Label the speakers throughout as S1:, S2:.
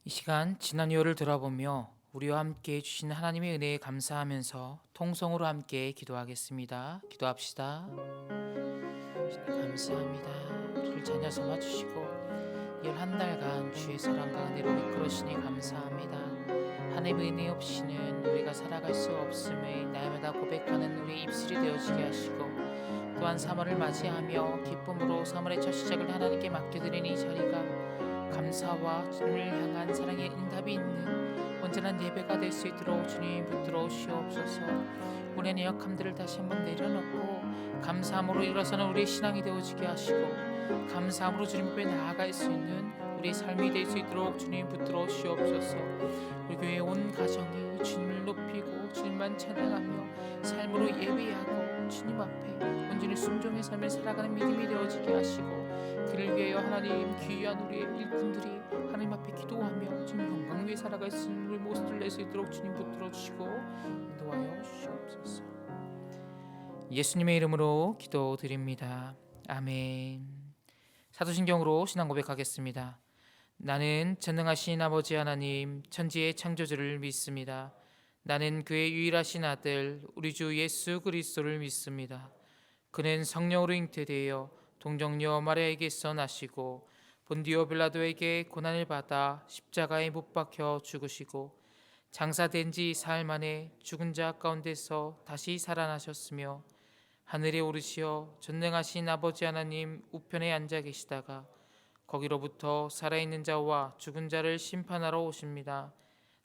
S1: 이 시간 지난 요를 돌아보며 우리와 함께 해주신 하나님의 은혜에 감사하면서 통성으로 함께 기도하겠습니다. 기도합시다. 감사합니다. 우리를 자녀 삼아주시고 한 달간 주의 사랑과 은혜로 이끌으시니 감사합니다. 하나님의 은혜 없이는 우리가 살아갈 수 없음을 날마다 고백하는 우리의 입술이 되어지게 하시고, 또한 3월을 맞이하며 기쁨으로 3월의 첫 시작을 하나님께 맡겨드리는 이 자리가 감사와 주님을 향한 사랑의 응답이 있는 온전한 예배가 될 수 있도록 주님 붙들어 주시옵소서. 우리의 약함들을 다시 한번 내려놓고 감사함으로 일어서는 우리의 신앙이 되어지게 하시고, 감사함으로 주님 앞에 나아갈 수 있는 우리의 삶이 될 수 있도록 주님 붙들어 주시옵소서. 우리 교회의 온 가정이 주님을 높이고 주님만 찬양하며 삶으로 예배하고 주님 앞에 온전히 순종의 삶을 살아가는 믿음이 되어지게 하시고, 그를 위하여 하나님 귀한 우리의 일꾼들이 하나님 앞에 기도하며 주님 영광 위에 살아갈 수 있는 우리 모습을 낼 수 있도록 주님 붙들어 주시고 인도하여 주시옵소서. 예수님의 이름으로 기도드립니다. 아멘. 사도신경으로 신앙 고백하겠습니다. 나는 전능하신 아버지 하나님 천지의 창조주를 믿습니다. 나는 그의 유일하신 아들 우리 주 예수 그리스도를 믿습니다. 그는 성령으로 잉태되어 동정녀 마리아에게서 나시고 본디오 빌라도에게 고난을 받아 십자가에 못 박혀 죽으시고 장사된 지 사흘 만에 죽은 자 가운데서 다시 살아나셨으며 하늘에 오르시어 전능하신 아버지 하나님 우편에 앉아 계시다가 거기로부터 살아있는 자와 죽은 자를 심판하러 오십니다.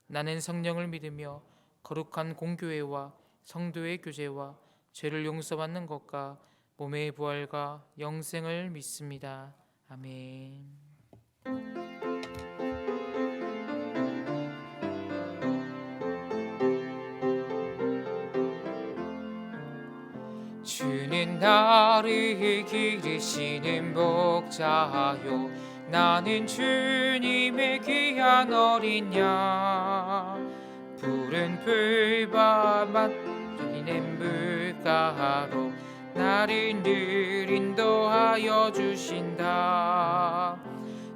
S1: 나는 성령을 믿으며 거룩한 공교회와 성도의 교제와 죄를 용서받는 것과 몸의 부활과 영생을 믿습니다. 아멘. 주는 나를 기르시는 목자요, 나는 주님의 귀한 어린 양. 푸른 풀밭 막히는 물가로 나를 늘 인도하여 주신다.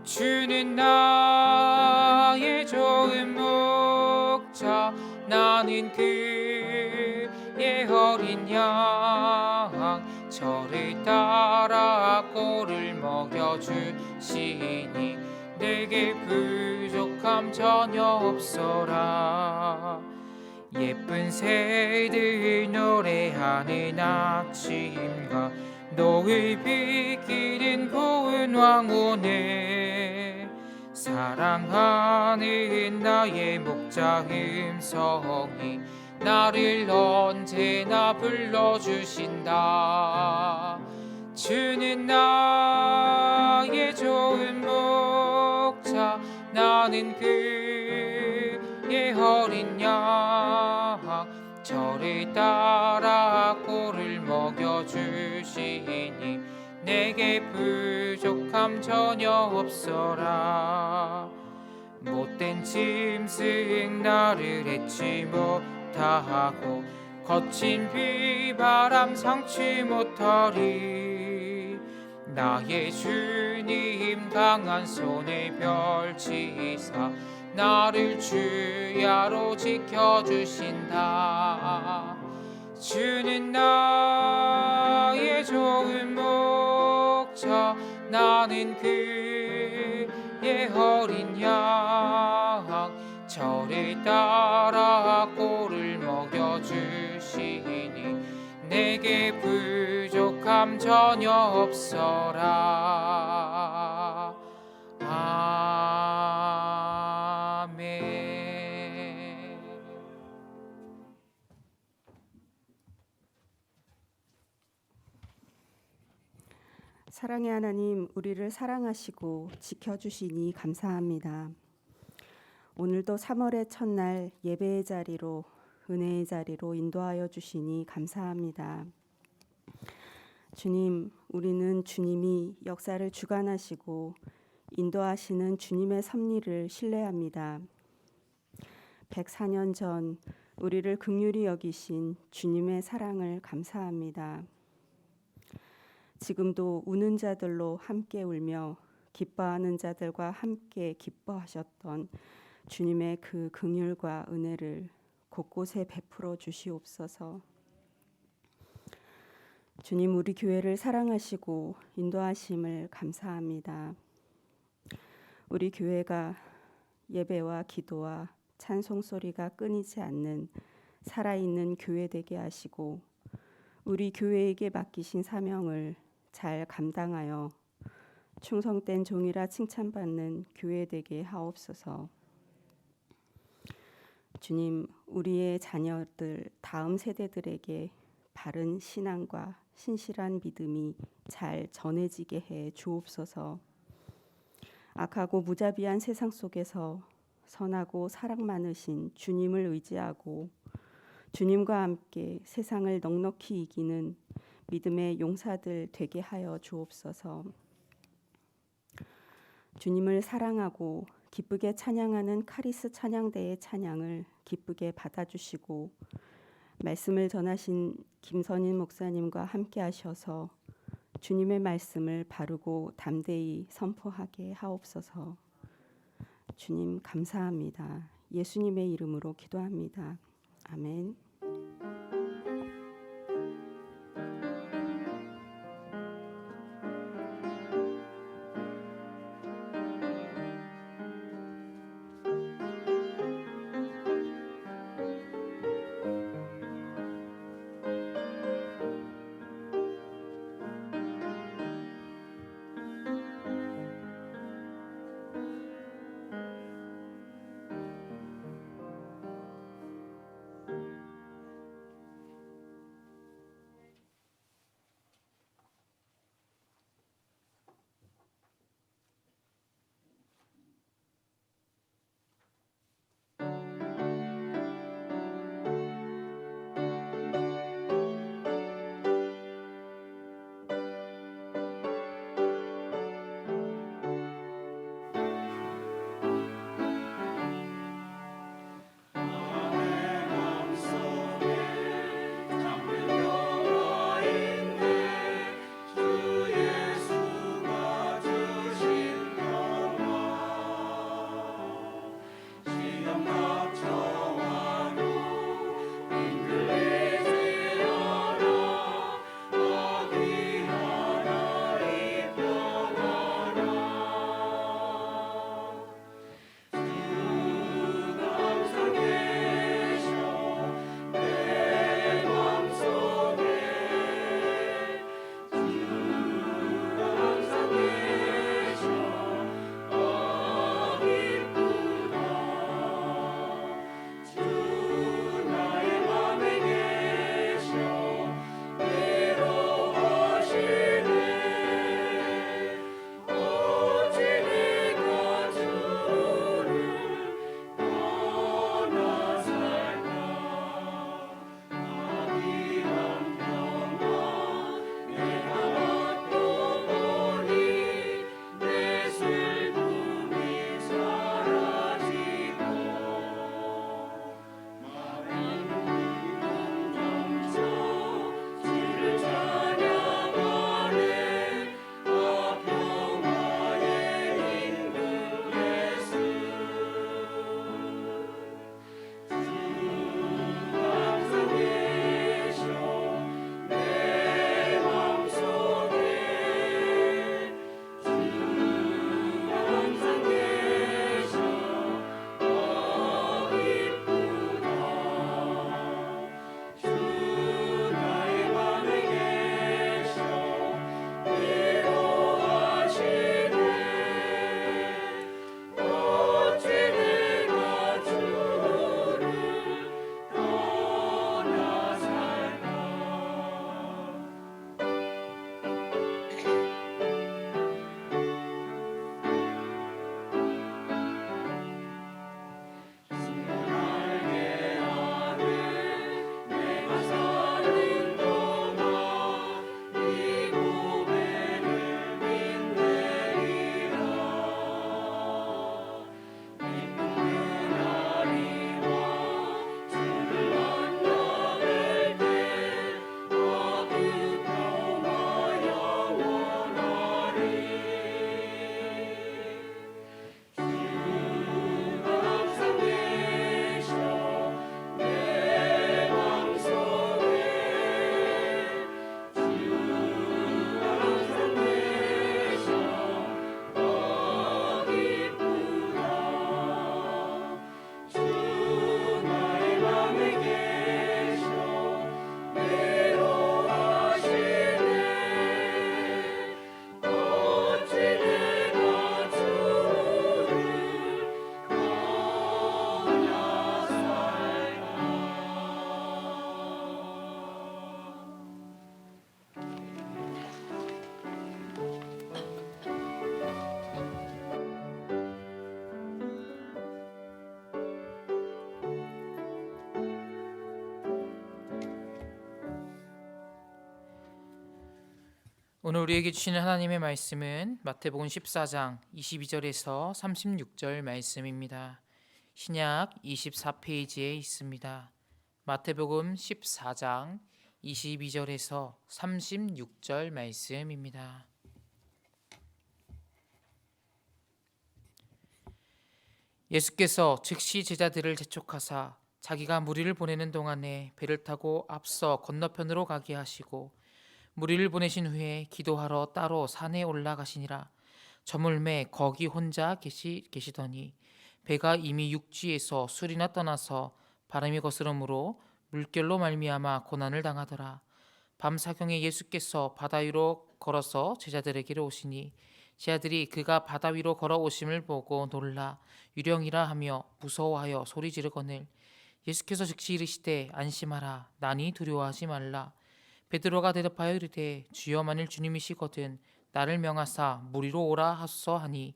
S1: 주는 나의 좋은 목자, 나는 그의 어린 양. 저를 따라 꼴을 먹여주시니 내게 부족함 전혀 없어라. 예쁜 새들 노래하는 아침과 노을 비키는 고운 황혼에 사랑하는 나의 목자 음성이 나를 언제나 불러주신다. 주는 나의 좋은 목자, 나는 그의 어린 양. 저를 따라 꼴을 먹여주시니 내게 부족함 전혀 없어라. 못된 짐승 나를 해치 못하고 거친 비바람 상치 못하리. 나의 주님 강한 손을 펼치사 나를 주야로 지켜주신다. 주는 나의 좋은 목자, 나는 그의 어린 양. 저를 따라 꼴을 먹여주시니 내게 부족함 전혀 없어라. 아멘.
S2: 사랑의 하나님, 우리를 사랑하시고 지켜주시니 감사합니다. 오늘도 3월의 첫날 예배의 자리로, 은혜의 자리로 인도하여 주시니 감사합니다. 주님, 우리는 주님이 역사를 주관하시고 인도하시는 주님의 섭리를 신뢰합니다. 104년 전 우리를 긍휼히 여기신 주님의 사랑을 감사합니다. 지금도 우는 자들로 함께 울며 기뻐하는 자들과 함께 기뻐하셨던 주님의 그 긍휼과 은혜를 곳곳에 베풀어 주시옵소서. 주님, 우리 교회를 사랑하시고 인도하심을 감사합니다. 우리 교회가 예배와 기도와 찬송 소리가 끊이지 않는 살아있는 교회 되게 하시고 우리 교회에게 맡기신 사명을 잘 감당하여 충성된 종이라 칭찬받는 교회 되게 하옵소서. 주님, 우리의 자녀들, 다음 세대들에게 바른 신앙과 신실한 믿음이 잘 전해지게 해 주옵소서. 악하고 무자비한 세상 속에서 선하고 사랑 많으신 주님을 의지하고 주님과 함께 세상을 넉넉히 이기는 믿음의 용사들 되게 하여 주옵소서. 주님을 사랑하고 기쁘게 찬양하는 카리스 찬양대의 찬양을 기쁘게 받아주시고 말씀을 전하신 김선인 목사님과 함께 하셔서 주님의 말씀을 바르고 담대히 선포하게 하옵소서. 주님 감사합니다. 예수님의 이름으로 기도합니다. 아멘.
S1: 오늘 우리에게 주시는 하나님의 말씀은 마태복음 14장 22절에서 36절 말씀입니다. 신약 24페이지에 있습니다. 마태복음 14장 22절에서 36절 말씀입니다. 예수께서 즉시 제자들을 재촉하사 자기가 무리를 보내는 동안에 배를 타고 앞서 건너편으로 가게 하시고 무리를 보내신 후에 기도하러 따로 산에 올라가시니라. 저물매 거기 혼자 계시더니 배가 이미 육지에서 술이나 떠나서 바람이 거스름으로 물결로 말미암아 고난을 당하더라. 밤 사경에 예수께서 바다 위로 걸어서 제자들에게로 오시니 제자들이 그가 바다 위로 걸어오심을 보고 놀라 유령이라 하며 무서워하여 소리 지르거늘 예수께서 즉시 이르시되 안심하라 나니 두려워하지 말라. 베드로가 대답하여 이르되 주여 만일 주님이시거든 나를 명하사 물 위로 오라 하소서 하니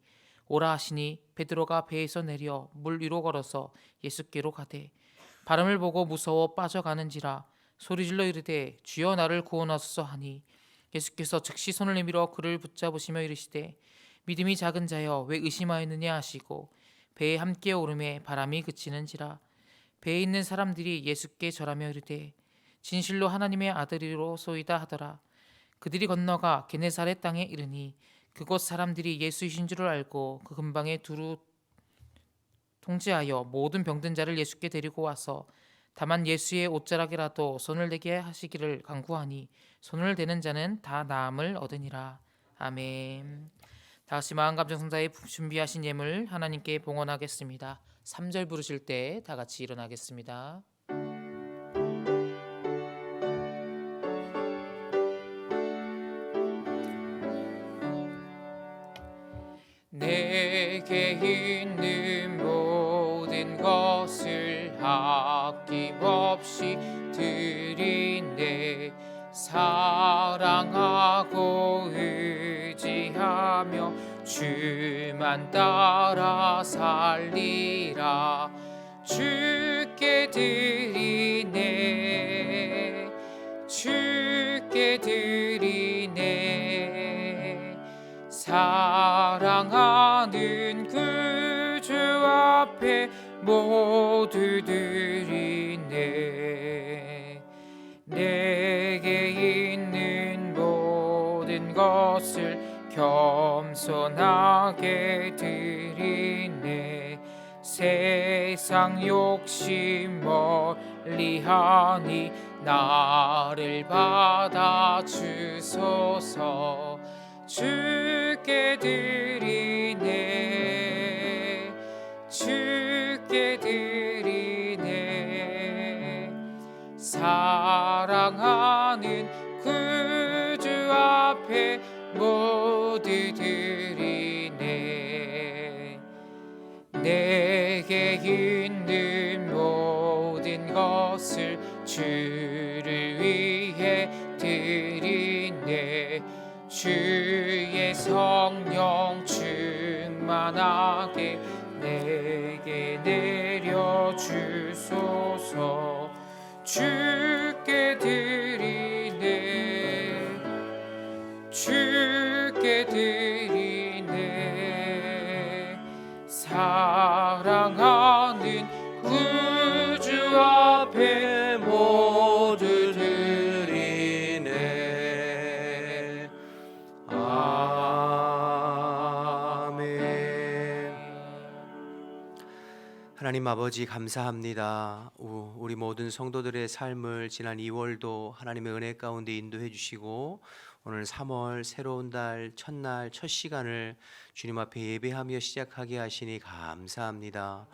S1: 오라 하시니 베드로가 배에서 내려 물 위로 걸어서 예수께로 가되 바람을 보고 무서워 빠져가는지라 소리질러 이르되 주여 나를 구원하소서 하니 예수께서 즉시 손을 내밀어 그를 붙잡으시며 이르시되 믿음이 작은 자여 왜 의심하였느냐 하시고 배에 함께 오르매 바람이 그치는지라. 배에 있는 사람들이 예수께 절하며 이르되 진실로 하나님의 아들이로소이다 하더라. 그들이 건너가 게네사렛 땅에 이르니 그곳 사람들이 예수이신 줄을 알고 그 근방에 두루 통제하여 모든 병든 자를 예수께 데리고 와서 다만 예수의 옷자락이라도 손을 대게 하시기를 간구하니 손을 대는 자는 다 나음을 얻으니라. 아멘. 다시 마음감정 성사에 준비하신 예물 하나님께 봉헌하겠습니다. 3절 부르실 때 다 같이 일어나겠습니다. 내게 있는 모든 것을 아낌없이 드리네. 사랑하고 의지하며 주만 따라 살리라. 주께 드리네. 주께 드리네. 사랑하는 구주 앞에 모두 드리네. 내게 있는 모든 것을 겸손하게 드리네. 세상 욕심 멀리하니 나를 받아 주소서. 주께 드리네. 주께 드리네. 사랑하는 구주 앞에 모두 드리네. 내게 있는 모든 것을 주를 위해 드리네. 주의 성령 충만하게 내게 내려주소서. 주께 드리네. 주께 드리네. 사랑하는 구주 앞에 모두 드리네. 아멘.
S3: 하나님 아버지 감사합니다. 우리 모든 성도들의 삶을 지난 2월도 하나님의 은혜 가운데 인도해 주시고 오늘 3월 새로운 달 첫날 첫 시간을 주님 앞에 예배하며 시작하게 하시니 감사합니다.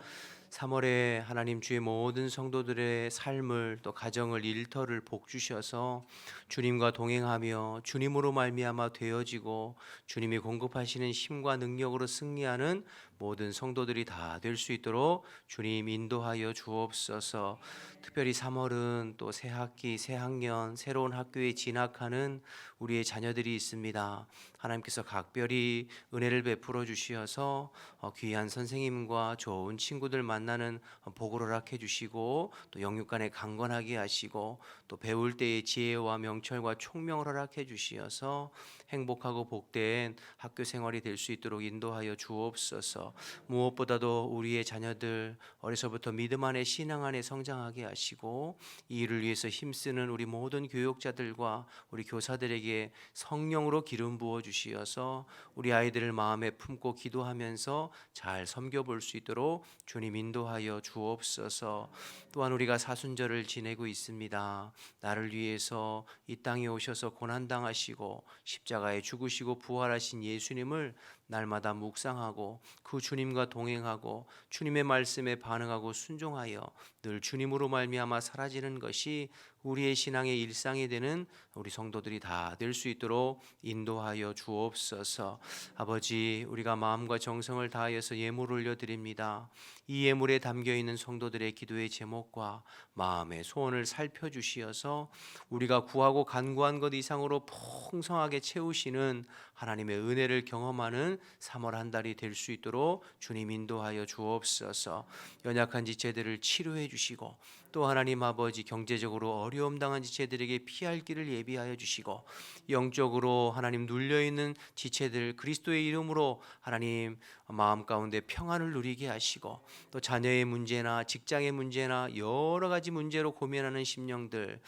S3: 3월에 하나님 주의 모든 성도들의 삶을 또 가정을 일터를 복 주셔서 주님과 동행하며 주님으로 말미암아 되어지고 주님이 공급하시는 힘과 능력으로 승리하는 모든 성도들이 다 될 수 있도록 주님 인도하여 주옵소서. 특별히 3월은 또 새 학기, 새 학년, 새로운 학교에 진학하는 우리의 자녀들이 있습니다. 하나님께서 각별히 은혜를 베풀어 주시어서 귀한 선생님과 좋은 친구들 만나는 복을 허락해 주시고 또 영육간에 강건하게 하시고 또 배울 때의 지혜와 명철과 총명을 허락해 주시어서 행복하고 복된 학교 생활이 될 수 있도록 인도하여 주옵소서. 무엇보다도 우리의 자녀들 어려서부터 믿음 안에 신앙 안에 성장하게 하시고 이 일을 위해서 힘쓰는 우리 모든 교육자들과 우리 교사들에게 성령으로 기름 부어 주시어서 우리 아이들을 마음에 품고 기도하면서 잘 섬겨볼 수 있도록 주님 인도하여 주옵소서. 또한 우리가 사순절을 지내고 있습니다. 나를 위해서 이 땅에 오셔서 고난당하시고 십자가에 죽으시고 부활하신 예수님을 날마다 묵상하고 그 주님과 동행하고 주님의 말씀에 반응하고 순종하여 늘 주님으로 말미암아 사라지는 것이 우리의 신앙의 일상이 되는 우리 성도들이 다 될 수 있도록 인도하여 주옵소서. 아버지, 우리가 마음과 정성을 다하여서 예물을 올려드립니다. 이 예물에 담겨 있는 성도들의 기도의 제목과 마음의 소원을 살펴주시어서 우리가 구하고 간구한 것 이상으로 풍성하게 채우시는 하나님의 은혜를 경험하는 3월 한 달이 될 수 있도록 주님 인도하여 주옵소서. 연약한 지체들을 치료해 주시고 또 하나님 아버지 경제적으로 어려움 당한 지체들에게 피할 길을 예비하여 주시고 영적으로 하나님 눌려있는 지체들 그리스도의 이름으로 하나님 마음 가운데 평안을 누리게 하시고 또 자녀의 문제나 직장의 문제나 여러 가지 문제로 고민하는 심령들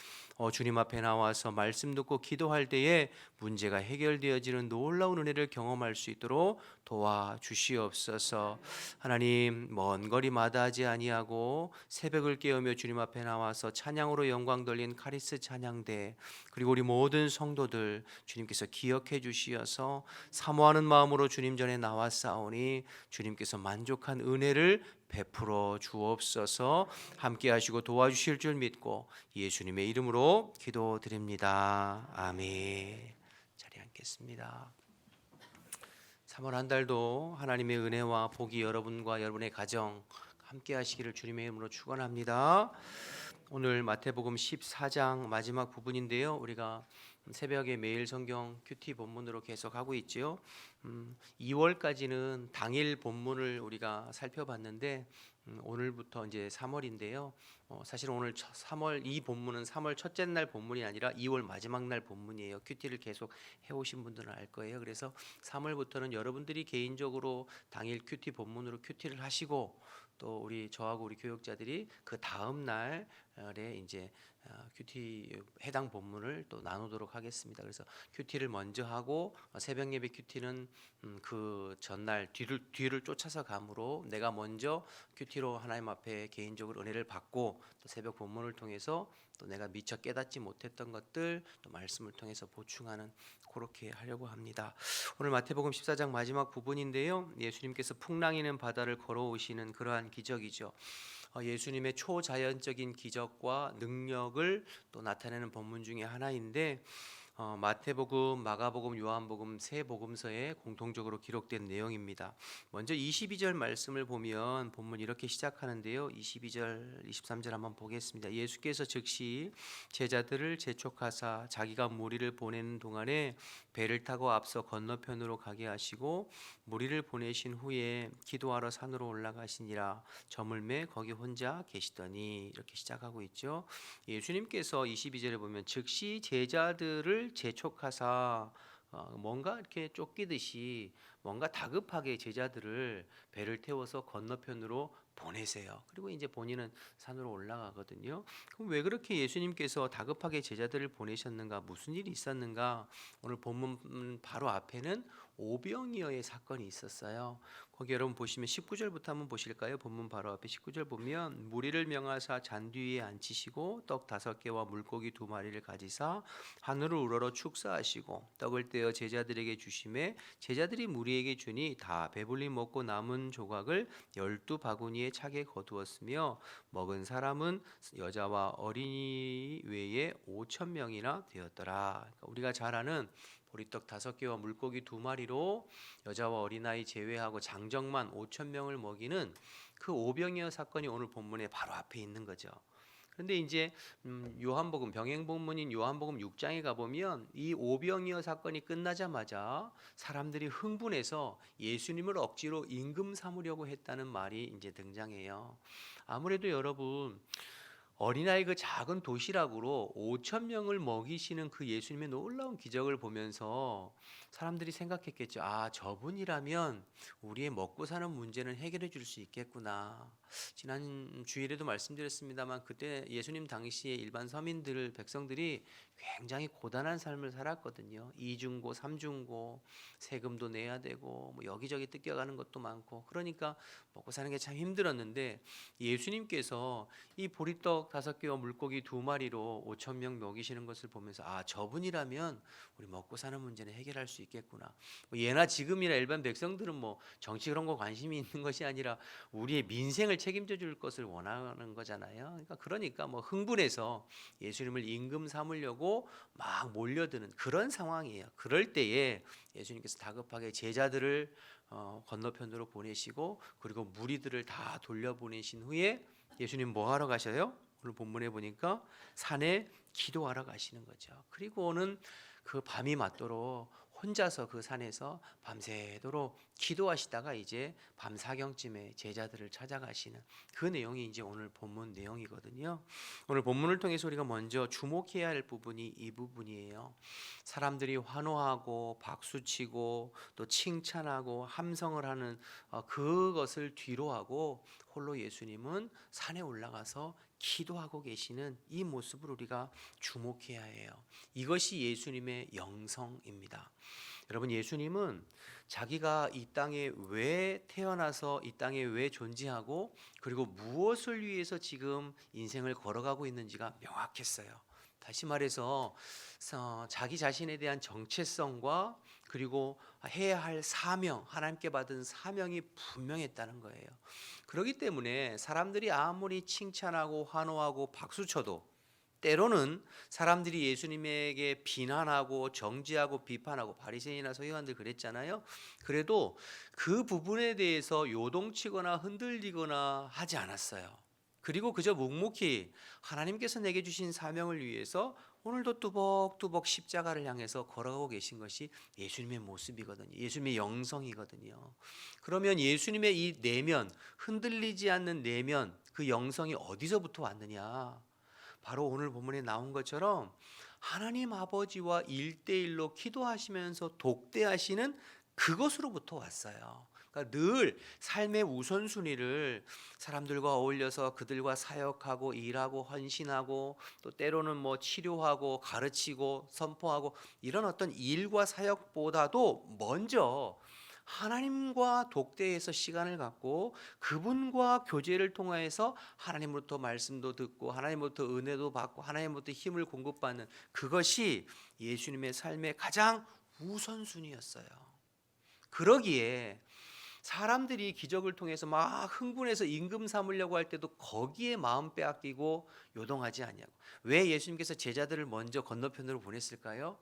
S3: 주님 앞에 나와서 말씀 듣고 기도할 때에 문제가 해결되어지는 놀라운 은혜를 경험할 수 있도록 도와주시옵소서. 하나님 먼 거리 마다하지 아니하고 새벽을 깨우며 주님 앞에 나와서 찬양으로 영광 돌린 카리스 찬양대 그리고 우리 모든 성도들 주님께서 기억해 주시어서 사모하는 마음으로 주님 전에 나왔사오니 주님께서 만족한 은혜를 베풀어 주옵소서. 함께 하시고 도와주실 줄 믿고 예수님의 이름으로 기도드립니다. 아멘. 자리에 앉겠습니다. 3월 한 달도 하나님의 은혜와 복이 여러분과 여러분의 가정 함께 하시기를 주님의 이름으로 축원합니다. 오늘 마태복음 14장 마지막 부분인데요. 우리가 새벽에 매일 성경 큐티 본문으로 계속 하고 있지요. 2월까지는 당일 본문을 우리가 살펴봤는데 오늘부터 이제 3월인데요. 사실 오늘 3월 이 본문은 3월 첫째 날 본문이 아니라 2월 마지막 날 본문이에요. 큐티를 계속 해오신 분들은 알 거예요. 그래서 3월부터는 여러분들이 개인적으로 당일 큐티 본문으로 큐티를 하시고 또 우리 저하고 우리 교육자들이 그 다음 날에 이제 큐티 해당 본문을 또 나누도록 하겠습니다. 그래서 큐티를 먼저 하고 새벽 예배 큐티는 그 전날 뒤를 쫓아서 가므로 내가 먼저 큐티로 하나님 앞에 개인적으로 은혜를 받고 또 새벽 본문을 통해서 또 내가 미처 깨닫지 못했던 것들 또 말씀을 통해서 보충하는 그렇게 하려고 합니다. 오늘 마태복음 14장 마지막 부분인데요. 예수님께서 풍랑이는 바다를 걸어오시는 그러한 기적이죠. 예수님의 초자연적인 기적과 능력을 또 나타내는 본문 중에 하나인데 마태복음, 마가복음, 요한복음 세 복음서에 공통적으로 기록된 내용입니다. 먼저 22절 말씀을 보면 본문 이렇게 시작하는데요. 22절, 23절 한번 보겠습니다. 예수께서 즉시 제자들을 재촉하사 자기가 무리를 보내는 동안에 배를 타고 앞서 건너편으로 가게 하시고 무리를 보내신 후에 기도하러 산으로 올라가시니라. 저물매 거기 혼자 계시더니 이렇게 시작하고 있죠. 예수님께서 22절에 보면 즉시 제자들을 재촉하사 뭔가 이렇게 쫓기듯이 뭔가 다급하게 제자들을 배를 태워서 건너편으로 보내세요. 그리고 이제 본인은 산으로 올라가거든요. 그럼 왜 그렇게 예수님께서 다급하게 제자들을 보내셨는가? 무슨 일이 있었는가? 오늘 본문 바로 앞에는 오병이어의 사건이 있었어요. 거기 여러분 보시면 19절부터 한번 보실까요? 본문 바로 앞에 19절 보면 무리를 명하사 잔디 위에 앉히시고 떡 5개와 물고기 2마리를 가지사 하늘을 우러러 축사하시고 떡을 떼어 제자들에게 주심에 제자들이 무리에게 주니 다 배불리 먹고 남은 조각을 12바구니에 차게 거두었으며 먹은 사람은 여자와 어린이 외에 5,000명이나 되었더라. 그러니까 우리가 잘 아는 보리떡 5개와 물고기 2마리로 여자와 어린아이 제외하고 장정만 5,000명을 먹이는 그 오병이어 사건이 오늘 본문에 바로 앞에 있는 거죠. 그런데 이제 요한복음 병행본문인 요한복음 6장에 가보면 이 오병이어 사건이 끝나자마자 사람들이 흥분해서 예수님을 억지로 임금 삼으려고 했다는 말이 이제 등장해요. 아무래도 여러분 어린아이 그 작은 도시락으로 5천 명을 먹이시는 그 예수님의 놀라운 기적을 보면서 사람들이 생각했겠죠. 아, 저분이라면 우리의 먹고 사는 문제는 해결해 줄 수 있겠구나. 지난 주일에도 말씀드렸습니다만 그때 예수님 당시에 일반 서민들, 백성들이 굉장히 고단한 삶을 살았거든요. 이중고, 삼중고, 세금도 내야 되고 뭐 여기저기 뜯겨가는 것도 많고 그러니까 먹고 사는 게 참 힘들었는데 예수님께서 이 보리떡 5개와 물고기 2마리로 5천 명 먹이시는 것을 보면서 아, 저분이라면 우리 먹고 사는 문제는 해결할 수 있겠구나. 뭐 예나 지금이나 일반 백성들은 뭐 정치 그런 거 관심이 있는 것이 아니라 우리의 민생을 책임져 줄 것을 원하는 거잖아요. 그러니까 뭐 흥분해서 예수님을 임금 삼으려고 막 몰려드는 그런 상황이에요. 그럴 때에 예수님께서 다급하게 제자들을 건너편으로 보내시고 그리고 무리들을 다 돌려보내신 후에 예수님 뭐 하러 가셔요? 오늘 본문에 보니까 산에 기도하러 가시는 거죠. 그리고는 그 밤이 맞도록 혼자서 그 산에서 밤새도록 기도하시다가 이제 밤 사경쯤에 제자들을 찾아가시는 그 내용이 이제 오늘 본문 내용이거든요. 오늘 본문을 통해서 우리가 먼저 주목해야 할 부분이 이 부분이에요. 사람들이 환호하고 박수치고 또 칭찬하고 함성을 하는 그것을 뒤로하고 홀로 예수님은 산에 올라가서 기도하고 계시는 이 모습을 우리가 주목해야 해요. 이것이 예수님의 영성입니다. 여러분, 예수님은 자기가 이 땅에 왜 태어나서 이 땅에 왜 존재하고 그리고 무엇을 위해서 지금 인생을 걸어가고 있는지가 명확했어요. 다시 말해서 자기 자신에 대한 정체성과 그리고 해야 할 사명, 하나님께 받은 사명이 분명했다는 거예요. 그렇기 때문에 사람들이 아무리 칭찬하고 환호하고 박수쳐도 때로는 사람들이 예수님에게 비난하고 정죄하고 비판하고 바리새인이나 서기관들 그랬잖아요. 그래도 그 부분에 대해서 요동치거나 흔들리거나 하지 않았어요. 그리고 그저 묵묵히 하나님께서 내게 주신 사명을 위해서 오늘도 뚜벅뚜벅 십자가를 향해서 걸어가고 계신 것이 예수님의 모습이거든요. 예수님의 영성이거든요. 그러면 예수님의 이 내면, 흔들리지 않는 내면, 그 영성이 어디서부터 왔느냐? 바로 오늘 본문에 나온 것처럼 하나님 아버지와 1대1로 기도하시면서 독대하시는 그것으로부터 왔어요. 그러니까 늘 삶의 우선순위를 사람들과 어울려서 그들과 사역하고 일하고 헌신하고 또 때로는 뭐 치료하고 가르치고 선포하고 이런 어떤 일과 사역보다도 먼저 하나님과 독대해서 시간을 갖고 그분과 교제를 통해서 하나님으로부터 말씀도 듣고 하나님으로부터 은혜도 받고 하나님으로부터 힘을 공급받는 그것이 예수님의 삶의 가장 우선순위였어요. 그러기에 사람들이 기적을 통해서 막 흥분해서 임금 삼으려고 할 때도 거기에 마음 빼앗기고 요동하지 않냐고. 왜 예수님께서 제자들을 먼저 건너편으로 보냈을까요?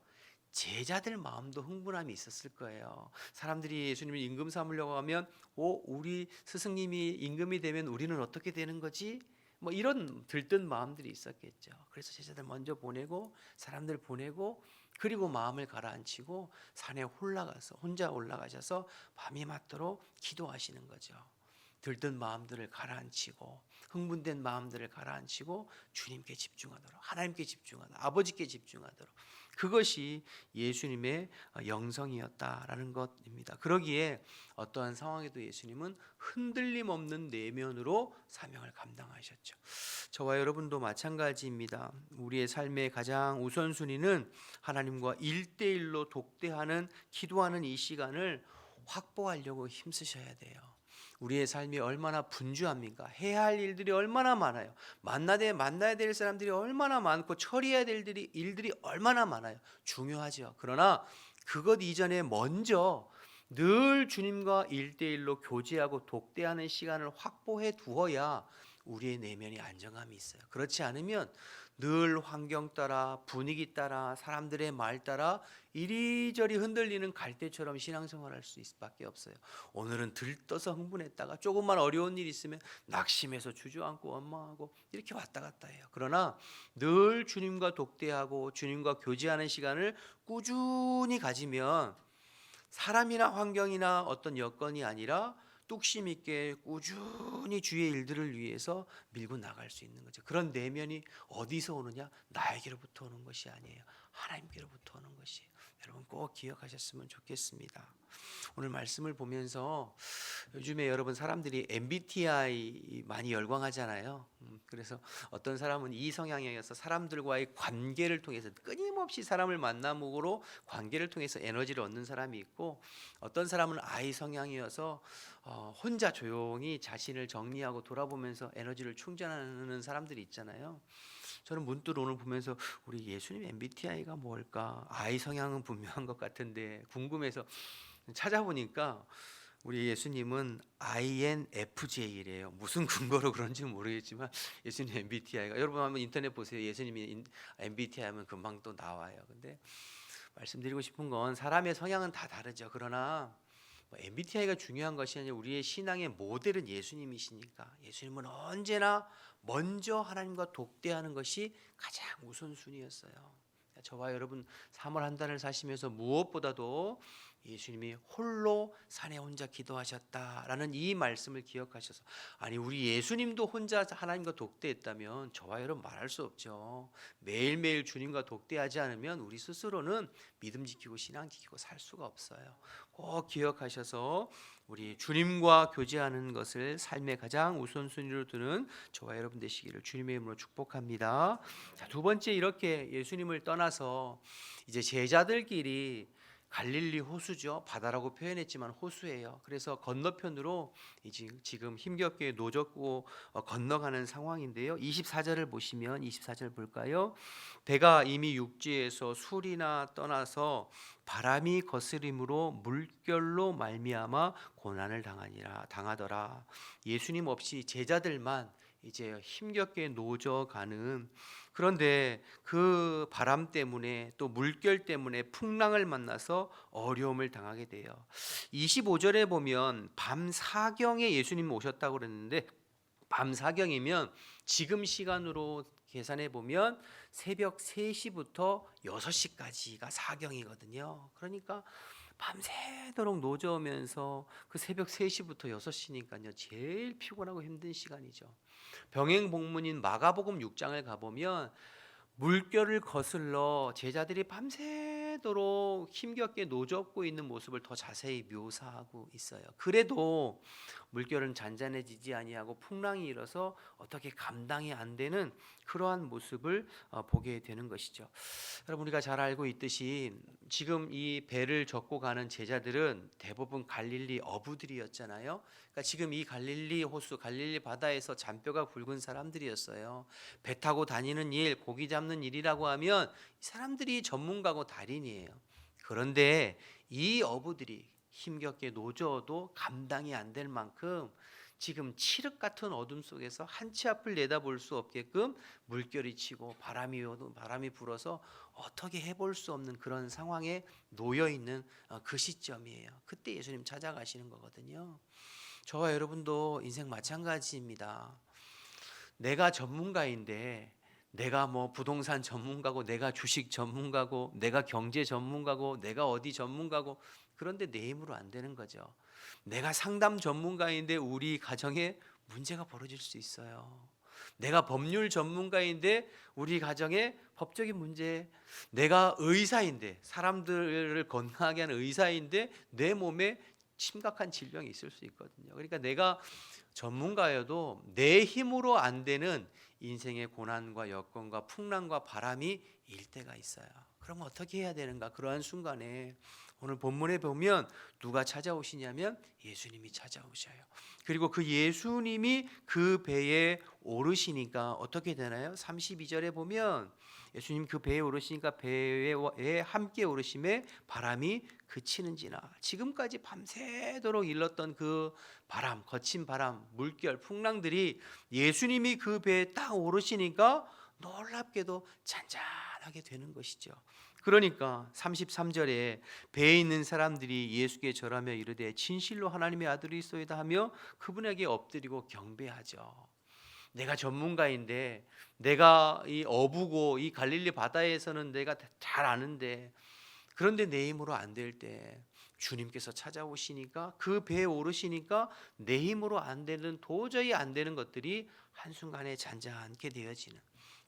S3: 제자들 마음도 흥분함이 있었을 거예요. 사람들이 예수님을 임금 삼으려고 하면 우리 스승님이 임금이 되면 우리는 어떻게 되는 거지? 뭐 이런 들뜬 마음들이 있었겠죠. 그래서 제자들 먼저 보내고 사람들 보내고 그리고 마음을 가라앉히고 산에 혼자 올라가셔서 밤이 맞도록 기도하시는 거죠. 들뜬 마음들을 가라앉히고 흥분된 마음들을 가라앉히고 주님께 집중하도록 하나님께 집중하도록 아버지께 집중하도록 그것이 예수님의 영성이었다라는 것입니다. 그러기에 어떠한 상황에도 예수님은 흔들림 없는 내면으로 사명을 감당하셨죠. 저와 여러분도 마찬가지입니다. 우리의 삶의 가장 우선순위는 하나님과 1대1로 독대하는 기도하는 이 시간을 확보하려고 힘쓰셔야 돼요. 우리의 삶이 얼마나 분주합니까? 해야 할 일들이 얼마나 많아요. 만나야 될 사람들이 얼마나 많고 처리해야 될 일들이 얼마나 많아요. 중요하죠. 그러나 그것 이전에 먼저 늘 주님과 1대1로 교제하고 독대하는 시간을 확보해 두어야 우리의 내면이 안정감이 있어요. 그렇지 않으면 늘 환경 따라 분위기 따라 사람들의 말 따라 이리저리 흔들리는 갈대처럼 신앙생활할 수 있을 밖에 없어요. 오늘은 들떠서 흥분했다가 조금만 어려운 일 있으면 낙심해서 주저앉고 원망하고 이렇게 왔다 갔다 해요. 그러나 늘 주님과 독대하고 주님과 교제하는 시간을 꾸준히 가지면 사람이나 환경이나 어떤 여건이 아니라 뚝심 있게 꾸준히 주의 일들을 위해서 밀고 나갈 수 있는 거죠. 그런 내면이 어디서 오느냐? 나에게로부터 오는 것이 아니에요. 하나님께로부터 오는 것이에요. 여러분 꼭 기억하셨으면 좋겠습니다. 오늘 말씀을 보면서 요즘에 여러분 사람들이 MBTI 많이 열광하잖아요. 그래서 어떤 사람은 이 성향이어서 사람들과의 관계를 통해서 끊임없이 사람을 만남으로 관계를 통해서 에너지를 얻는 사람이 있고, 어떤 사람은 I 성향이어서 혼자 조용히 자신을 정리하고 돌아보면서 에너지를 충전하는 사람들이 있잖아요. 저는 문득 오늘 보면서 우리 예수님 MBTI가 뭘까? I 성향은 분명한 것 같은데 궁금해서 찾아보니까 우리 예수님은 INFJ래요. 무슨 근거로 그런지 모르겠지만 예수님 MBTI가, 여러분 한번 인터넷 보세요. 예수님이 MBTI 하면 금방 또 나와요. 근데 말씀드리고 싶은 건 사람의 성향은 다 다르죠. 그러나 MBTI가 중요한 것이 아니라 우리의 신앙의 모델은 예수님이시니까 예수님은 언제나 먼저 하나님과 독대하는 것이 가장 우선순위였어요. 저와 여러분 3월 한 달을 사시면서 무엇보다도 예수님이 홀로 산에 혼자 기도하셨다라는 이 말씀을 기억하셔서, 아니 우리 예수님도 혼자 하나님과 독대했다면 저와 여러분 말할 수 없죠. 매일매일 주님과 독대하지 않으면 우리 스스로는 믿음 지키고 신앙 지키고 살 수가 없어요. 꼭 기억하셔서 우리 주님과 교제하는 것을 삶의 가장 우선순위로 두는 저와 여러분 되시기를 주님의 이름으로 축복합니다. 자, 두 번째, 이렇게 예수님을 떠나서 이제 제자들끼리 갈릴리 호수죠. 바다라고 표현했지만 호수예요. 그래서 건너편으로 지금 힘겹게 노젓고 건너가는 상황인데요. 24절을 보시면 24절 볼까요? 배가 이미 육지에서 술이나 떠나서 바람이 거스림으로 물결로 말미암아 고난을 당하더라. 예수님 없이 제자들만 이제 힘겹게 노져가는, 그런데 그 바람 때문에 또 물결 때문에 풍랑을 만나서 어려움을 당하게 돼요. 25절에 보면 밤 사경에 예수님 오셨다고 그랬는데, 밤 사경이면 지금 시간으로 계산해 보면 새벽 3시부터 6시까지가 사경이거든요. 그러니까 밤새도록 노져오면서 그 새벽 3시부터 6시니까요 제일 피곤하고 힘든 시간이죠. 병행복문인 마가복음 6장을 가보면 물결을 거슬러 제자들이 밤새도록 힘겹게 노젓고 있는 모습을 더 자세히 묘사하고 있어요. 그래도 물결은 잔잔해지지 아니하고 풍랑이 일어서 어떻게 감당이 안 되는 그러한 모습을 보게 되는 것이죠. 여러분 우리가 잘 알고 있듯이 지금 이 배를 젓고 가는 제자들은 대부분 갈릴리 어부들이었잖아요. 그러니까 지금 이 갈릴리 호수, 갈릴리 바다에서 잔뼈가 굵은 사람들이었어요. 배 타고 다니는 일, 고기 잡는 일이라고 하면 사람들이 전문가고 달인이에요. 그런데 이 어부들이 힘겹게 노져도 감당이 안 될 만큼 지금 칠흑 같은 어둠 속에서 한 치 앞을 내다볼 수 없게끔 물결이 치고 바람이 불어서 어떻게 해볼 수 없는 그런 상황에 놓여 있는 그 시점이에요. 그때 예수님 찾아가시는 거거든요. 저와 여러분도 인생 마찬가지입니다. 내가 전문가인데, 내가 뭐 부동산 전문가고, 내가 주식 전문가고, 내가 경제 전문가고, 내가 어디 전문가고, 그런데 내 힘으로 안 되는 거죠. 내가 상담 전문가인데 우리 가정에 문제가 벌어질 수 있어요. 내가 법률 전문가인데 우리 가정에 법적인 문제, 내가 의사인데, 사람들을 건강하게 하는 의사인데 내 몸에 심각한 질병이 있을 수 있거든요. 그러니까 내가 전문가여도 내 힘으로 안 되는 인생의 고난과 여건과 풍랑과 바람이 일 때가 있어요. 그럼 어떻게 해야 되는가? 그러한 순간에 오늘 본문에 보면 누가 찾아오시냐면 예수님이 찾아오셔요. 그리고 그 예수님이 그 배에 오르시니까 어떻게 되나요? 32절에 보면 예수님 그 배에 오르시니까 배에 함께 오르심에 바람이 그치는지나. 지금까지 밤새도록 일렀던 그 바람, 거친 바람, 물결, 풍랑들이 예수님이 그 배에 딱 오르시니까 놀랍게도 잔잔하게 되는 것이죠. 그러니까 33절에 배에 있는 사람들이 예수께 절하며 이르되 진실로 하나님의 아들이소이다 하며 그분에게 엎드리고 경배하죠. 내가 전문가인데, 내가 이 어부고 이 갈릴리 바다에서는 내가 잘 아는데, 그런데 내 힘으로 안 될 때 주님께서 찾아오시니까, 그 배에 오르시니까 내 힘으로 안 되는, 도저히 안 되는 것들이 한순간에 잔잔하게 되어지는,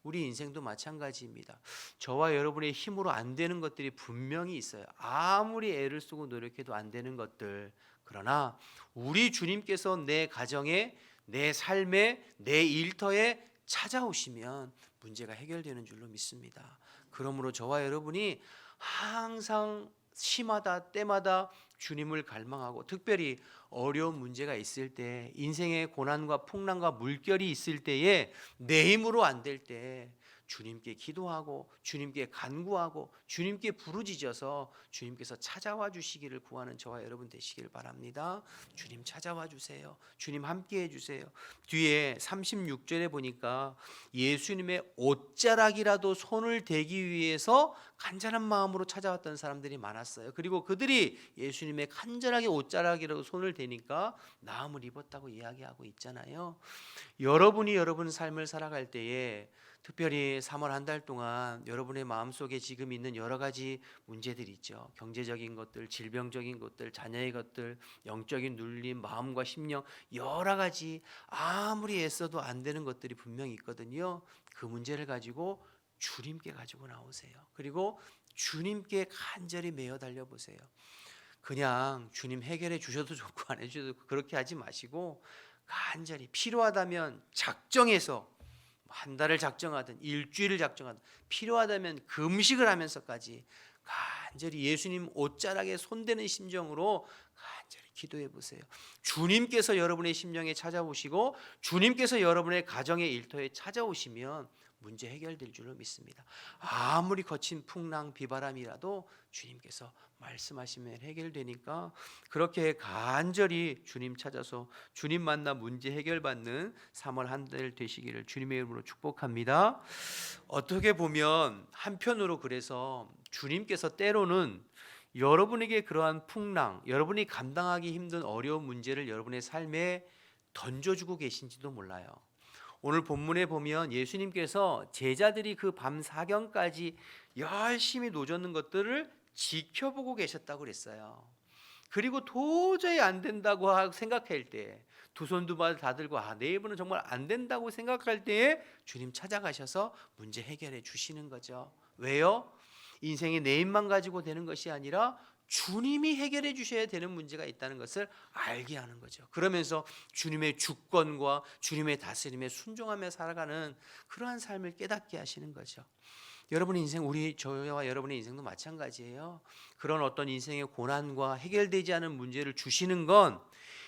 S3: 우리 인생도 마찬가지입니다. 저와 여러분의 힘으로 안 되는 것들이 분명히 있어요. 아무리 애를 쓰고 노력해도 안 되는 것들. 그러나 우리 주님께서 내 가정에, 내 삶에, 내 일터에 찾아오시면 문제가 해결되는 줄로 믿습니다. 그러므로 저와 여러분이 항상 시마다 때마다 주님을 갈망하고, 특별히 어려운 문제가 있을 때, 인생의 고난과 풍랑과 물결이 있을 때에 내 힘으로 안 될 때 주님께 기도하고 주님께 간구하고 주님께 부르짖어서 주님께서 찾아와 주시기를 구하는 저와 여러분 되시길 바랍니다. 주님 찾아와 주세요. 주님 함께 해주세요. 뒤에 36절에 보니까 예수님의 옷자락이라도 손을 대기 위해서 간절한 마음으로 찾아왔던 사람들이 많았어요. 그리고 그들이 예수님의 간절하게 옷자락이라도 손을 대니까 나음을 입었다고 이야기하고 있잖아요. 여러분이 여러분 삶을 살아갈 때에, 특별히 3월 한 달 동안 여러분의 마음속에 지금 있는 여러 가지 문제들이 있죠. 경제적인 것들, 질병적인 것들, 자녀의 것들, 영적인 눌림, 마음과 심령, 여러 가지 아무리 애써도 안 되는 것들이 분명히 있거든요. 그 문제를 가지고 주님께 가지고 나오세요. 그리고 주님께 간절히 매어 달려보세요. 그냥 주님 해결해 주셔도 좋고 안 해주셔도 좋고 그렇게 하지 마시고, 간절히 필요하다면 작정해서 한 달을 작정하든 일주일을 작정하든, 필요하다면 금식을 하면서까지 간절히 예수님 옷자락에 손대는 심정으로 간절히 기도해 보세요. 주님께서 여러분의 심령에 찾아오시고 주님께서 여러분의 가정의 일터에 찾아오시면 문제 해결될 줄로 믿습니다. 아무리 거친 풍랑 비바람이라도 주님께서 말씀하시면 해결되니까, 그렇게 간절히 주님 찾아서 주님 만나 문제 해결받는 3월 한 달 되시기를 주님의 이름으로 축복합니다. 어떻게 보면 한편으로 그래서 주님께서 때로는 여러분에게 그러한 풍랑, 여러분이 감당하기 힘든 어려운 문제를 여러분의 삶에 던져주고 계신지도 몰라요. 오늘 본문에 보면 예수님께서 제자들이 그 밤 사경까지 열심히 노젓는 것들을 지켜보고 계셨다고 그랬어요. 그리고 도저히 안 된다고 생각할 때, 두 손 두 발 다 들고 내일은 정말 안 된다고 생각할 때에 주님 찾아가셔서 문제 해결해 주시는 거죠. 왜요? 인생이 내 힘만 가지고 되는 것이 아니라 주님이 해결해 주셔야 되는 문제가 있다는 것을 알게 하는 거죠. 그러면서 주님의 주권과 주님의 다스림에 순종하며 살아가는 그러한 삶을 깨닫게 하시는 거죠. 여러분의 인생, 저와 여러분의 인생도 마찬가지예요. 그런 어떤 인생의 고난과 해결되지 않은 문제를 주시는 건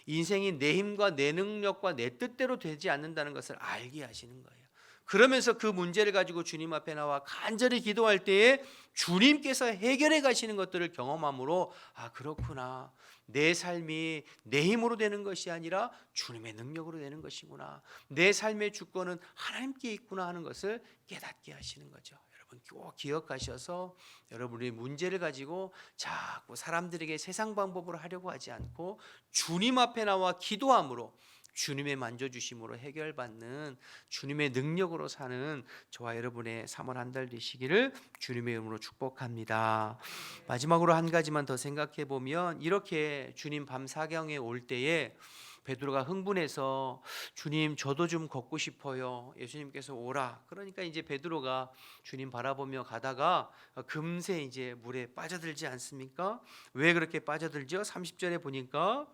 S3: 인생이 내 힘과 내 능력과 내 뜻대로 되지 않는다는 것을 알게 하시는 거예요. 그러면서 그 문제를 가지고 주님 앞에 나와 간절히 기도할 때에 주님께서 해결해 가시는 것들을 경험함으로, 그렇구나, 내 삶이 내 힘으로 되는 것이 아니라 주님의 능력으로 되는 것이구나, 내 삶의 주권은 하나님께 있구나 하는 것을 깨닫게 하시는 거죠. 여러분 꼭 기억하셔서 여러분의 문제를 가지고 자꾸 사람들에게 세상 방법으로 하려고 하지 않고 주님 앞에 나와 기도함으로, 주님의 만져주심으로 해결받는 주님의 능력으로 사는 저와 여러분의 3월 한 달 되시기를 주님의 이름으로 축복합니다. 마지막으로 한 가지만 더 생각해 보면, 이렇게 주님 밤 사경에 올 때에 베드로가 흥분해서 주님 저도 좀 걷고 싶어요. 예수님께서 오라. 그러니까 이제 베드로가 주님 바라보며 가다가 금세 이제 물에 빠져들지 않습니까? 왜 그렇게 빠져들죠? 30절에 보니까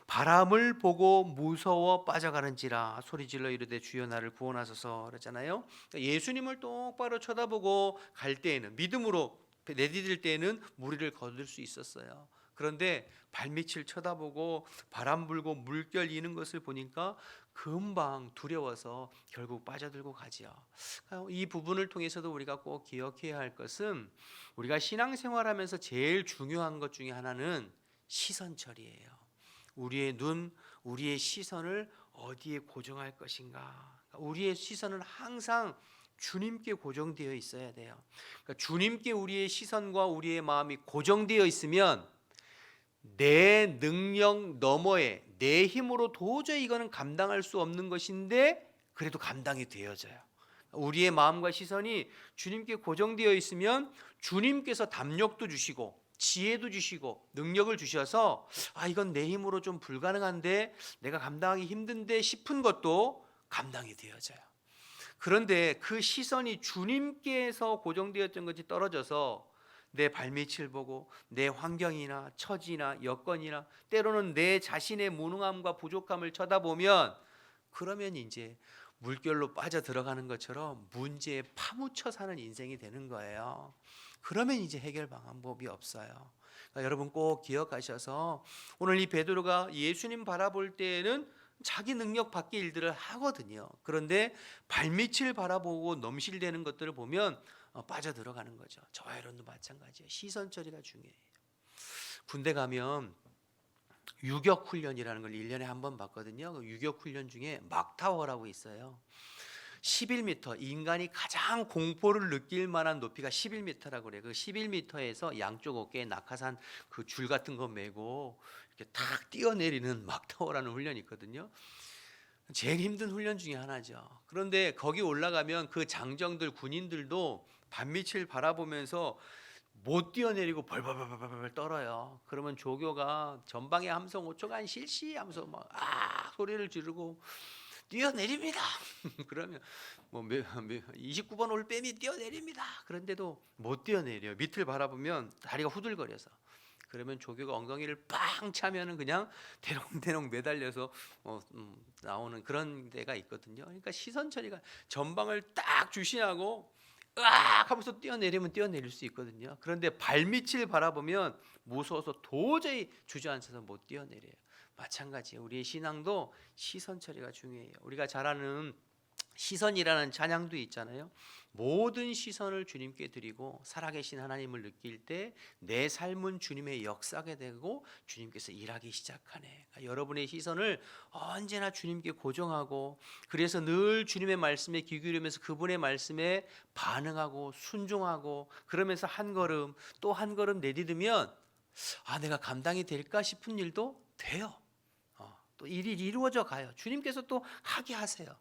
S3: 바람을 보고 무서워 빠져가는지라 소리질러 이르되 주여 나를 구원하소서 그러잖아요. 예수님을 똑바로 쳐다보고 갈 때에는 믿음으로 내디딜 때에는 무리를 거둘 수 있었어요. 그런데 발밑을 쳐다보고 바람 불고 물결 이는 것을 보니까 금방 두려워서 결국 빠져들고 가지요. 이 부분을 통해서도 우리가 꼭 기억해야 할 것은 우리가 신앙생활하면서 제일 중요한 것 중에 하나는 시선 처리예요. 우리의 눈, 우리의 시선을 어디에 고정할 것인가. 우리의 시선은 항상 주님께 고정되어 있어야 돼요. 그러니까 주님께 우리의 시선과 우리의 마음이 고정되어 있으면 내 능력 너머에 내 힘으로 도저히 이거는 감당할 수 없는 것인데 그래도 감당이 되어져요. 우리의 마음과 시선이 주님께 고정되어 있으면 주님께서 담력도 주시고 지혜도 주시고 능력을 주셔서 이건 내 힘으로 좀 불가능한데 내가 감당하기 힘든데 싶은 것도 감당이 되어져요. 그런데 그 시선이 주님께서 고정되었던 것이 떨어져서 내 발밑을 보고 내 환경이나 처지나 여건이나 때로는 내 자신의 무능함과 부족함을 쳐다보면 그러면 이제 물결로 빠져 들어가는 것처럼 문제에 파묻혀 사는 인생이 되는 거예요. 그러면 이제 해결 방법이 없어요. 그러니까 여러분 꼭 기억하셔서 오늘 이 베드로가 예수님 바라볼 때에는 자기 능력 밖의 일들을 하거든요. 그런데 발밑을 바라보고 넘실대는 것들을 보면 빠져들어가는 거죠. 저와 여러분도 마찬가지예요. 시선 처리가 중요해요. 군대 가면 유격훈련이라는 걸 1년에 한 번 받거든요. 그 유격훈련 중에 막타워라고 있어요. 11m, 인간이 가장 공포를 느낄 만한 높이가 11m라고 그래요. 그 11m에서 양쪽 어깨에 낙하산 그 줄 같은 거 메고 이렇게 탁 뛰어내리는 막타워라는 훈련이 있거든요. 제일 힘든 훈련 중에 하나죠. 그런데 거기 올라가면 그 장정들 군인들도 반밑을 바라보면서 못 뛰어내리고 벌벌벌벌 떨어요. 그러면 조교가 전방의 함성 5초간 실시하면서 막 소리를 지르고 뛰어내립니다. 그러면 뭐 29번 올빼미 뛰어내립니다. 그런데도 못 뛰어내려요. 밑을 바라보면 다리가 후들거려서. 그러면 조교가 엉덩이를 빵 차면은 그냥 대롱대롱 매달려서 나오는 그런 데가 있거든요. 그러니까 시선 처리가 전방을 딱 주시하고 으악 하면서 뛰어내리면 뛰어내릴 수 있거든요. 그런데 발밑을 바라보면 무서워서 도저히 주저앉아서 못 뛰어내려요. 마찬가지예요. 우리의 신앙도 시선 처리가 중요해요. 우리가 잘 아는 시선이라는 찬양도 있잖아요. 모든 시선을 주님께 드리고 살아계신 하나님을 느낄 때 내 삶은 주님의 역사게 되고 주님께서 일하기 시작하네. 그러니까 여러분의 시선을 언제나 주님께 고정하고 그래서 늘 주님의 말씀에 귀 기울이면서 그분의 말씀에 반응하고 순종하고 그러면서 한 걸음 또 한 걸음 내디디면 내가 감당이 될까 싶은 일도 돼요. 또 일이 이루어져 가요. 주님께서 또 하게 하세요.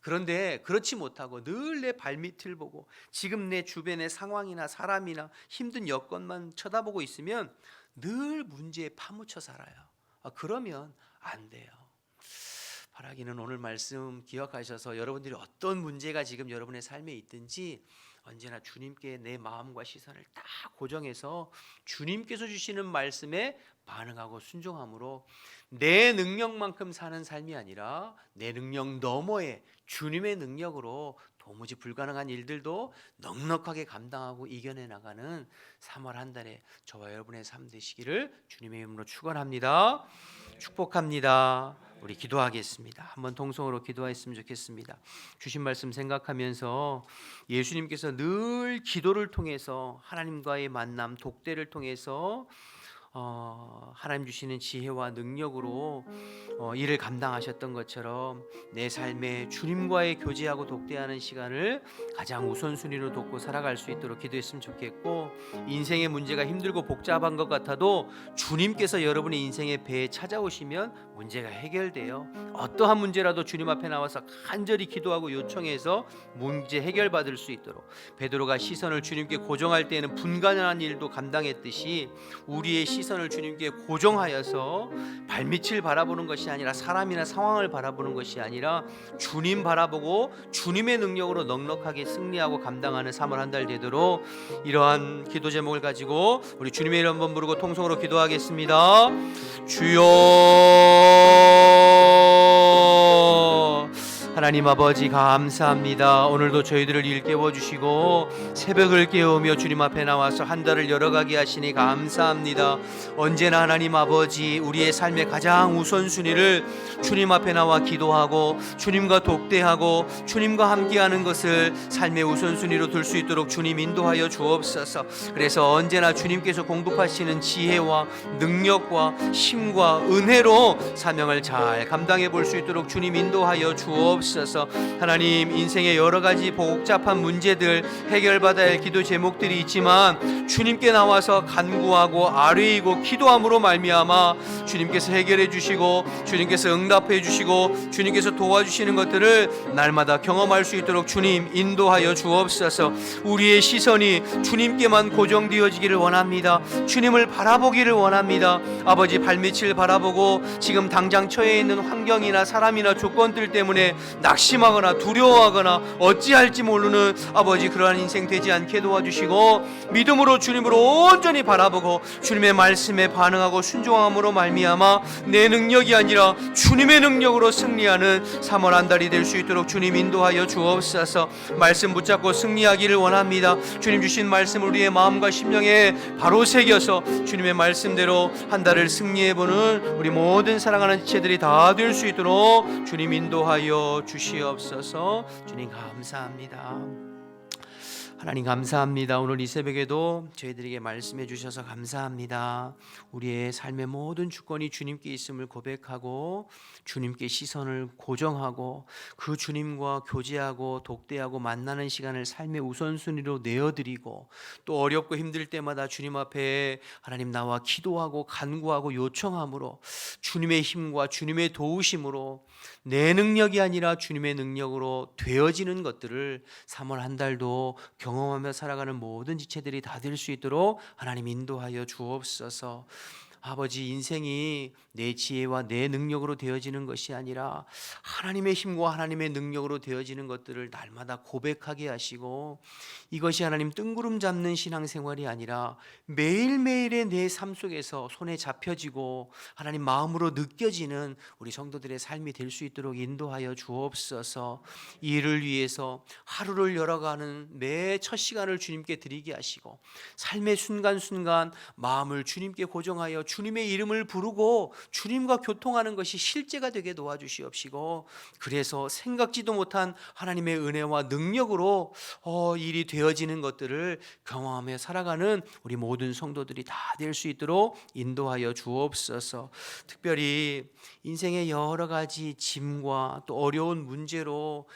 S3: 그런데 그렇지 못하고 늘 내 발밑을 보고 지금 내 주변의 상황이나 사람이나 힘든 여건만 쳐다보고 있으면 늘 문제에 파묻혀 살아요. 그러면 안 돼요. 바라기는 오늘 말씀 기억하셔서 여러분들이 어떤 문제가 지금 여러분의 삶에 있든지 언제나 주님께 내 마음과 시선을 딱 고정해서 주님께서 주시는 말씀에 반응하고 순종함으로 내 능력만큼 사는 삶이 아니라 내 능력 너머에 주님의 능력으로 도무지 불가능한 일들도 넉넉하게 감당하고 이겨내 나가는 3월 한 달에 저와 여러분의 삶 되시기를 주님의 이름으로 축원합니다. 축복합니다. 우리 기도하겠습니다. 한번 통성으로 기도했으면 좋겠습니다. 주신 말씀 생각하면서 예수님께서 늘 기도를 통해서 하나님과의 만남, 독대를 통해서 하나님 주시는 지혜와 능력으로 일을 감당하셨던 것처럼 내 삶에 주님과의 교제하고 독대하는 시간을 가장 우선순위로 돕고 살아갈 수 있도록 기도했으면 좋겠고 인생의 문제가 힘들고 복잡한 것 같아도 주님께서 여러분의 인생의 배에 찾아오시면 문제가 해결돼요. 어떠한 문제라도 주님 앞에 나와서 간절히 기도하고 요청해서 문제 해결받을 수 있도록 베드로가 시선을 주님께 고정할 때에는 불가능한 일도 감당했듯이 우리의 시선을 주님께 고정하여서 발밑을 바라보는 것이 아니라 사람이나 상황을 바라보는 것이 아니라 주님 바라보고 주님의 능력으로 넉넉하게 승리하고 감당하는 3월 한 달 되도록 이러한 기도 제목을 가지고 우리 주님의 이름 한번 부르고 통성으로 기도하겠습니다. 주여 하나님 아버지 감사합니다. 오늘도 저희들을 일깨워 주시고 새벽을 깨우며 주님 앞에 나와서 한 달을 열어가게 하시니 감사합니다. 언제나 하나님 아버지 우리의 삶의 가장 우선순위를 주님 앞에 나와 기도하고 주님과 독대하고 주님과 함께하는 것을 삶의 우선순위로 둘 수 있도록 주님 인도하여 주옵소서. 그래서 언제나 주님께서 공급하시는 지혜와 능력과 힘과 은혜로 사명을 잘 감당해 볼 수 있도록 주님 인도하여 주옵소서. 하나님, 인생의 여러 가지 복잡한 문제들 해결받아야 할 기도 제목들이 있지만 주님께 나와서 간구하고 아뢰이고 기도함으로 말미암아 주님께서 해결해 주시고 주님께서 응답해 주시고 주님께서 도와주시는 것들을 날마다 경험할 수 있도록 주님 인도하여 주옵소서. 우리의 시선이 주님께만 고정되어지기를 원합니다. 주님을 바라보기를 원합니다. 아버지, 발밑을 바라보고 지금 당장 처해 있는 환경이나 사람이나 조건들 때문에 낙심하거나 두려워하거나 어찌할지 모르는 아버지, 그러한 인생 되지 않게 도와주시고 믿음으로 주님으로 온전히 바라보고 주님의 말씀에 반응하고 순종함으로 말미암아 내 능력이 아니라 주님의 능력으로 승리하는 3월 한 달이 될 수 있도록 주님 인도하여 주옵소서. 말씀 붙잡고 승리하기를 원합니다. 주님 주신 말씀 우리의 마음과 심령에 바로 새겨서 주님의 말씀대로 한 달을 승리해보는 우리 모든 사랑하는 지체들이 다 될 수 있도록 주님 인도하여 주시옵소서. 주님 감사합니다. 하나님 감사합니다. 오늘 이 새벽에도 저희들에게 말씀해 주셔서 감사합니다. 우리의 삶의 모든 주권이 주님께 있음을 고백하고 주님께 시선을 고정하고 그 주님과 교제하고 독대하고 만나는 시간을 삶의 우선순위로 내어드리고 또 어렵고 힘들 때마다 주님 앞에 하나님 나와 기도하고 간구하고 요청함으로 주님의 힘과 주님의 도우심으로 내 능력이 아니라 주님의 능력으로 되어지는 것들을 3월 한 달도 경험하며 살아가는 모든 지체들이 다 될 수 있도록 하나님 인도하여 주옵소서. 아버지, 인생이 내 지혜와 내 능력으로 되어지는 것이 아니라 하나님의 힘과 하나님의 능력으로 되어지는 것들을 날마다 고백하게 하시고 이것이 하나님 뜬구름 잡는 신앙생활이 아니라 매일매일의 내 삶 속에서 손에 잡혀지고 하나님 마음으로 느껴지는 우리 성도들의 삶이 될 수 있도록 인도하여 주옵소서. 이 일을 위해서 하루를 열어가는 매 첫 시간을 주님께 드리게 하시고 삶의 순간순간 마음을 주님께 고정하여 주님의 이름을 부르고 주님과 교통하는 것이 실제가 되게 도와주시옵시고 그래서 생각지도 못한 하나님의 은혜와 능력으로 일이 되어지는 것들을 경험하며 살아가는 우리 모든 성도들이 다 될 수 있도록 인도하여 주옵소서. 특별히 인생의 여러 가지 짐과 또 어려운 문제로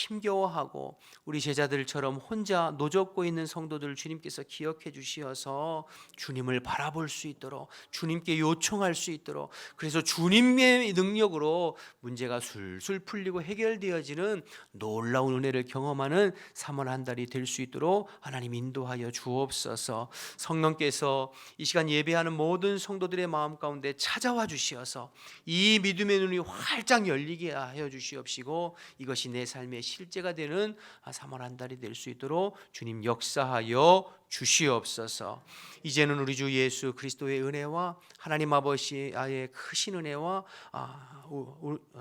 S3: 힘겨워하고 우리 제자들처럼 혼자 노젓고 있는 성도들 주님께서 기억해 주시어서 주님을 바라볼 수 있도록 주님께 요청할 수 있도록 그래서 주님의 능력으로 문제가 술술 풀리고 해결되어지는 놀라운 은혜를 경험하는 3월 한 달이 될 수 있도록 하나님 인도하여 주옵소서. 성령께서 이 시간 예배하는 모든 성도들의 마음 가운데 찾아와 주시어서 이 믿음의 눈이 활짝 열리게 하여 주시옵시고 이것이 내 삶의 실제가 되는 3월 한 달이 될 수 있도록 주님 역사하여 주시옵소서. 이제는 우리 주 예수 그리스도의 은혜와 하나님 아버지의 크신 은혜와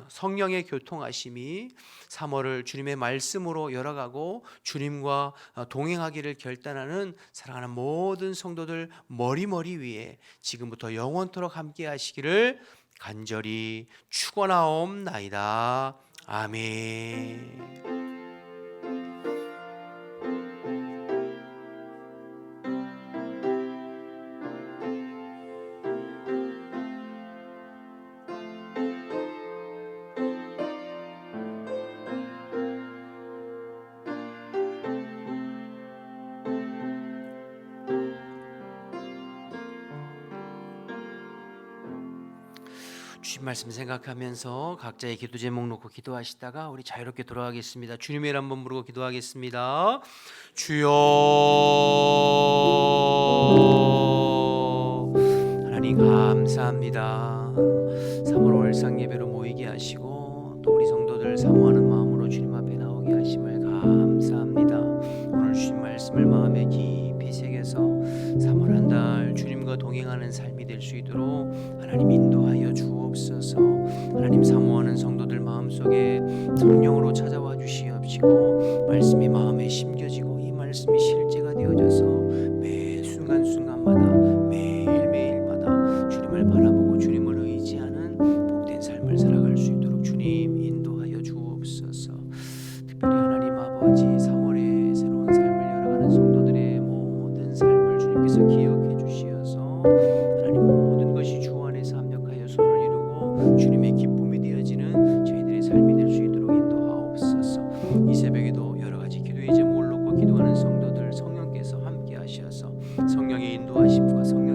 S3: 성령의 교통하심이 3월을 주님의 말씀으로 열어가고 주님과 동행하기를 결단하는 사랑하는 모든 성도들 머리 위에 지금부터 영원토록 함께 하시기를 간절히 축원하옵나이다. 아멘. 주신 말씀 생각하면서 각자의 기도 제목 놓고 기도하시다가 우리 자유롭게 돌아가겠습니다. 주님의 이름 한번 부르고 기도하겠습니다. 주여. 하나님 감사합니다. 3월 월상 예배로 모이게 하시고 또 우리 성도들 사모하는 마음으로 주님 앞에 나오게 하심을 감사합니다. 오늘 주신 말씀을 마음에 깊이 새겨서 3월 한 달 주님과 동행하는 삶이 될 수 있도록 하나님 인도하여 주옵소서. 하나님 사모하는 성도들 마음속에 성령으로 찾아와 주시옵시고 말씀이 마음에 심겨지고 이 말씀이 실제가 되어져서 매 순간순간마다 매일매일마다 주님을 바라보고 주님을 의지하는 복된 삶을 살아갈 수 있도록 주님 인도하여 주옵소서. 특별히 하나님 아버지 3월에 새로운 삶을 열어가는 성도들의 모든 삶을 주님께서 기억해 주시어서 하나님 모든 것이 주 안에서 완벽하여 선을 이루고 주님의 기쁨이 되어지는 저희들의 삶이 될 수 있도록 인도하옵소서. 이 새벽에도 여러 가지 기도의 제목을 놓고 기도하는 성도들 성령께서 함께 하셔서 성령의 인도하심과 성령